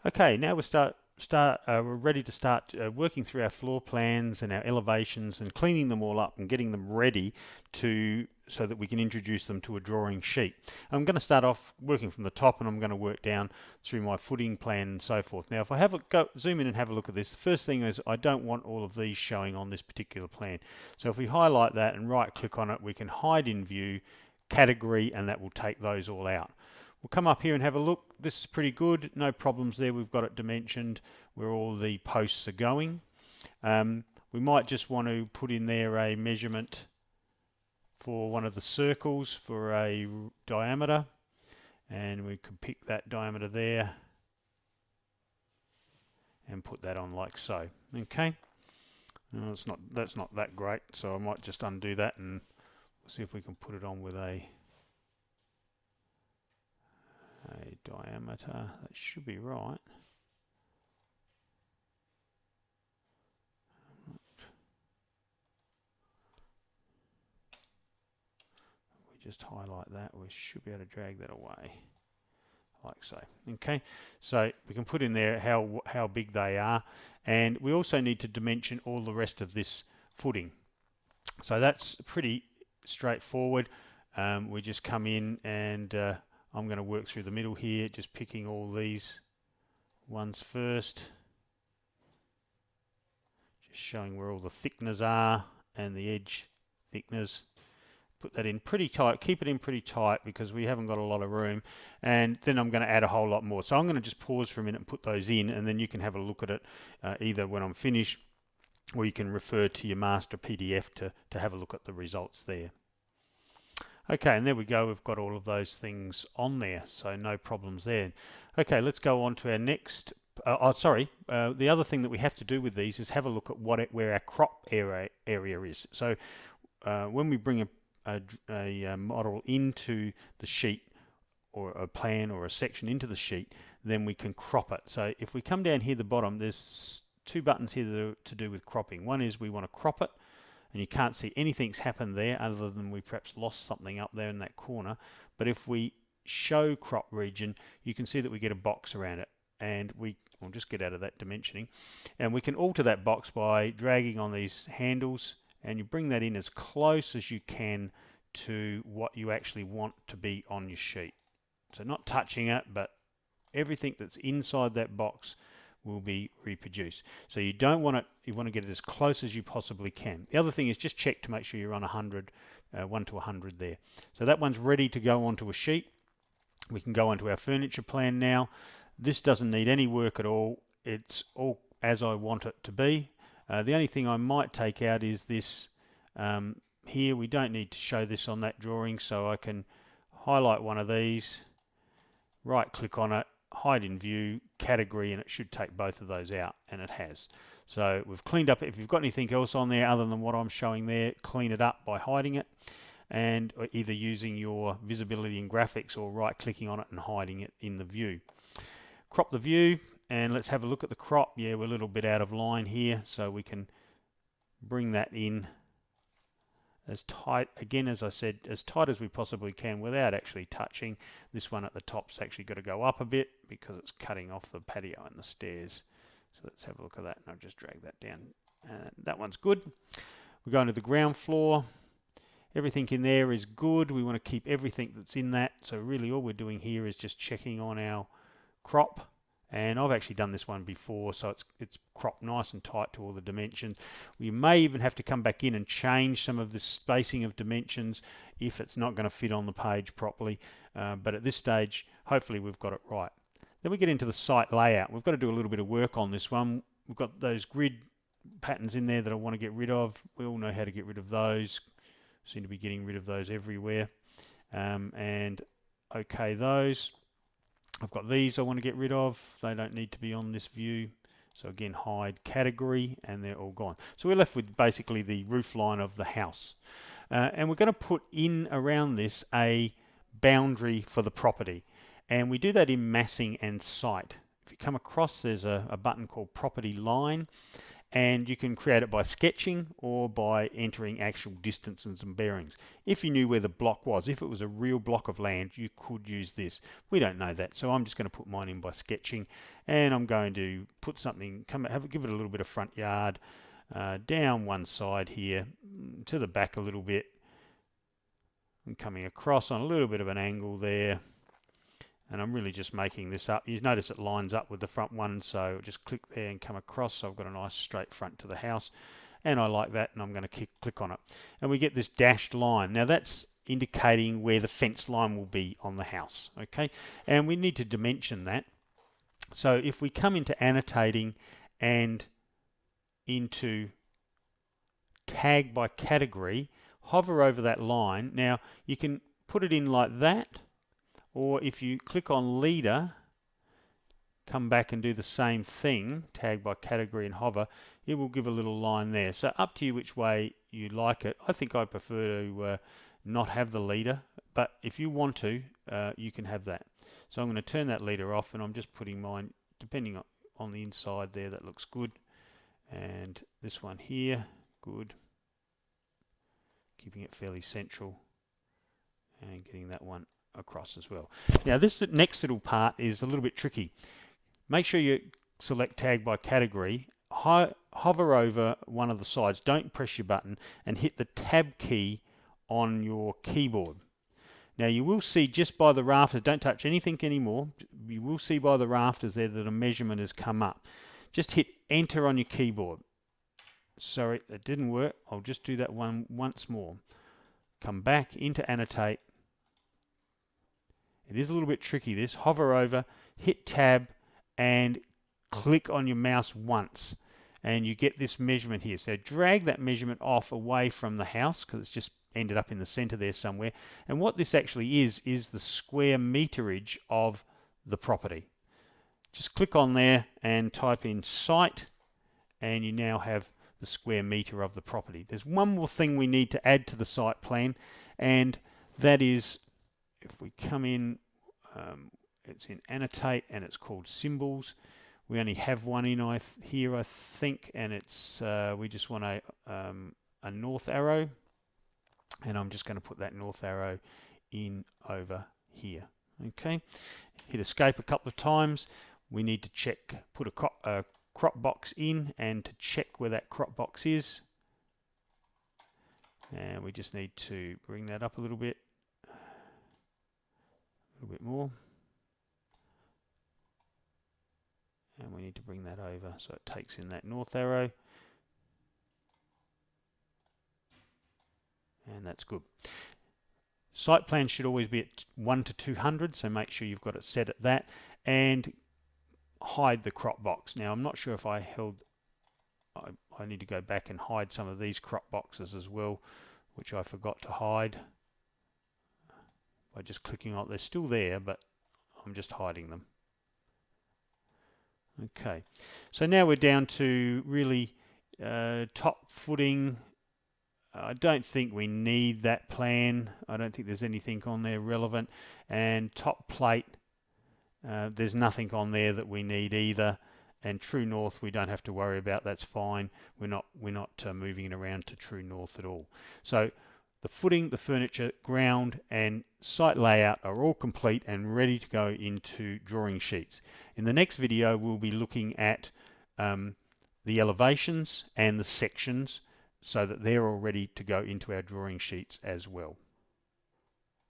Okay, now we're ready to start working through our floor plans and our elevations and cleaning them all up and getting them ready so that we can introduce them to a drawing sheet. I'm going to start off working from the top, and I'm going to work down through my footing plan and so forth. Now, if I zoom in and have a look at this, the first thing is I don't want all of these showing on this particular plan. So if we highlight that and right click on it, we can hide in view, category, and that will take those all out. We'll come up here and have a look. This is pretty good. No problems there. We've got it dimensioned where all the posts are going. We might just want to put in there a measurement for one of the circles for a diameter, and we could pick that diameter there and put that on like so. Okay. No, that's not that great, so I might just undo that and see if we can put it on with a diameter. That should be right. We just highlight that. We should be able to drag that away like so. Okay, so we can put in there how big they are, and we also need to dimension all the rest of this footing. So that's pretty straightforward. We just come in and I'm going to work through the middle here, just picking all these ones first, just showing where all the thickness are and the edge thickness. Put that in pretty tight, keep it in pretty tight because we haven't got a lot of room, and then I'm going to add a whole lot more. So I'm going to just pause for a minute and put those in, and then you can have a look at it either when I'm finished, or you can refer to your master PDF to have a look at the results there. Okay, and there we go. We've got all of those things on there, so no problems there. Okay, let's go on to our next. The other thing that we have to do with these is have a look at where our crop area is. So when we bring a model into the sheet, or a plan or a section into the sheet, then we can crop it. So if we come down here at the bottom, there's two buttons here that are to do with cropping. One is we want to crop it, and you can't see anything's happened there other than we perhaps lost something up there in that corner. But if we show crop region, you can see that we get a box around it, and we'll just get out of that dimensioning, and we can alter that box by dragging on these handles, and you bring that in as close as you can to what you actually want to be on your sheet. So not touching it, but everything that's inside that box will be reproduced. So you don't want it, you want to get it as close as you possibly can. The other thing is just check to make sure you're on 100, 1 to 100 there. So that one's ready to go onto a sheet. We can go onto our furniture plan now. This doesn't need any work at all. It's all as I want it to be. The only thing I might take out is this here. We don't need to show this on that drawing, so I can highlight one of these, right click on it, hide in view, category, and it should take both of those out, and it has. So we've cleaned up. If you've got anything else on there other than what I'm showing there, clean it up by hiding it, and either using your visibility and graphics or right clicking on it and hiding it in the view. Crop the view, and let's have a look at the crop. Yeah, we're a little bit out of line here, so we can bring that in as tight, again, as I said, as tight as we possibly can without actually touching. This one at the top's actually got to go up a bit because it's cutting off the patio and the stairs. So let's have a look at that, and I'll just drag that down. That one's good. We're going to the ground floor. Everything in there is good. We want to keep everything that's in that. So really all we're doing here is just checking on our crop. And I've actually done this one before, so it's cropped nice and tight to all the dimensions. We may even have to come back in and change some of the spacing of dimensions if it's not going to fit on the page properly. But at this stage, hopefully we've got it right. Then we get into the site layout. We've got to do a little bit of work on this one. We've got those grid patterns in there that I want to get rid of. We all know how to get rid of those. Seem to be getting rid of those everywhere. And okay, those. I've got these I want to get rid of. They don't need to be on this view. So again, hide category, and they're all gone. So we're left with basically the roof line of the house. And we're going to put in around this a boundary for the property. And we do that in massing and site. If you come across, there's a button called property line. and you can create it by sketching or by entering actual distances and bearings. If you knew where the block was, if it was a real block of land, you could use this. We don't know that, so I'm just going to put mine in by sketching, and I'm going to put something, give it a little bit of front yard, down one side here, to the back a little bit, and coming across on a little bit of an angle there. And I'm really just making this up. You notice it lines up with the front one, so just click there and come across. So I've got a nice straight front to the house, and I like that, and I'm going to click on it. And we get this dashed line. Now that's indicating where the fence line will be on the house, okay? And we need to dimension that. So if we come into annotating and into tag by category, hover over that line. Now you can put it in like that, or if you click on leader, come back and do the same thing, tag by category and hover, it will give a little line there. So up to you which way you like it. I think I prefer to not have the leader, but if you want to, you can have that. So I'm going to turn that leader off, and I'm just putting mine, depending on the inside there, that looks good. And this one here, good. Keeping it fairly central, and getting that one across as well. Now this next little part is a little bit tricky. Make sure you select tag by category, hover over one of the sides, don't press your button, and hit the tab key on your keyboard. Now you will see just by the rafters, don't touch anything anymore, you will see by the rafters there that a measurement has come up. Just hit enter on your keyboard. Sorry, that didn't work. I'll just do that one once more. Come back into annotate. It is a little bit tricky this. Hover over, hit tab, and click on your mouse once, and you get this measurement here. So drag that measurement off away from the house, because it's just ended up in the center there somewhere. And what this actually is the square meterage of the property. Just click on there and type in site, and you now have the square meter of the property. There's one more thing we need to add to the site plan, and that is, if we come in, it's in annotate, and it's called symbols. We only have one in here, I think, and it's we just want a north arrow, and I'm just going to put that north arrow in over here. Okay, hit escape a couple of times. We need to check, put a crop box in, and to check where that crop box is, and we just need to bring that up a little bit more, and we need to bring that over so it takes in that north arrow, and that's good. Site plan should always be at 1 to 200, so make sure you've got it set at that, and hide the crop box. Now I'm not sure if I need to go back and hide some of these crop boxes as well, which I forgot to hide by just clicking on. They're still there, but I'm just hiding them. Okay, so now we're down to really top footing. I don't think we need that plan. I don't think there's anything on there relevant. And top plate, there's nothing on there that we need either. And true north we don't have to worry about, that's fine. We're not moving it around to true north at all. So the footing, the furniture, ground and site layout are all complete and ready to go into drawing sheets. In the next video we'll be looking at the elevations and the sections, so that they're all ready to go into our drawing sheets as well.